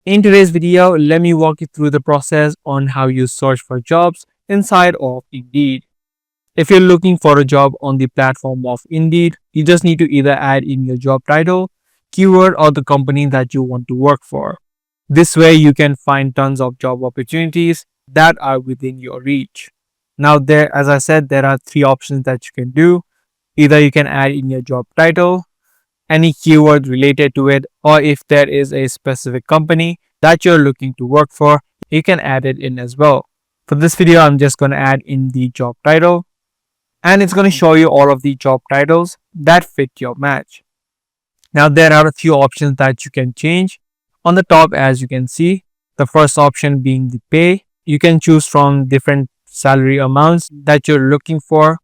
In today's video, let me walk you through the process on how you search for jobs inside of Indeed. If you're looking for a job on the platform of Indeed, you just need to either add in your job title, keyword, or the company that you want to work for. This way, you can find tons of job opportunities that are within your reach. Now, as I said, there are three options that you can do. Either you can add in your job title, any keyword related to it, or if there is a specific company that you're looking to work for, you can add it in as well. For this video, I'm just going to add in the job title, and it's going to show you all of the job titles that fit your match. Now, there are a few options that you can change. On the top, as you can see, the first option being the pay. You can choose from different salary amounts that you're looking for,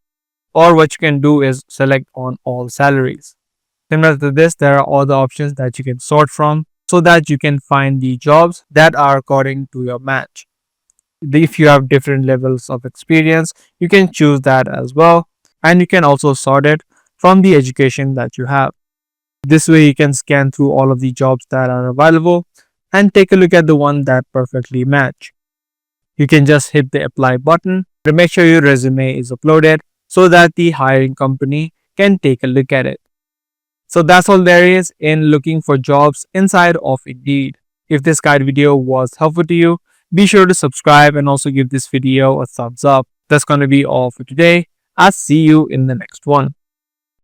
or what you can do is select on all salaries. Similar to this, there are other options that you can sort from so that you can find the jobs that are according to your match. If you have different levels of experience, you can choose that as well, and you can also sort it from the education that you have. This way you can scan through all of the jobs that are available and take a look at the one that perfectly match. You can just hit the apply button to make sure your resume is uploaded so that the hiring company can take a look at it. So that's all there is in looking for jobs inside of Indeed. If this guide video was helpful to you, be sure to subscribe and also give this video a thumbs up. That's going to be all for today. I'll see you in the next one.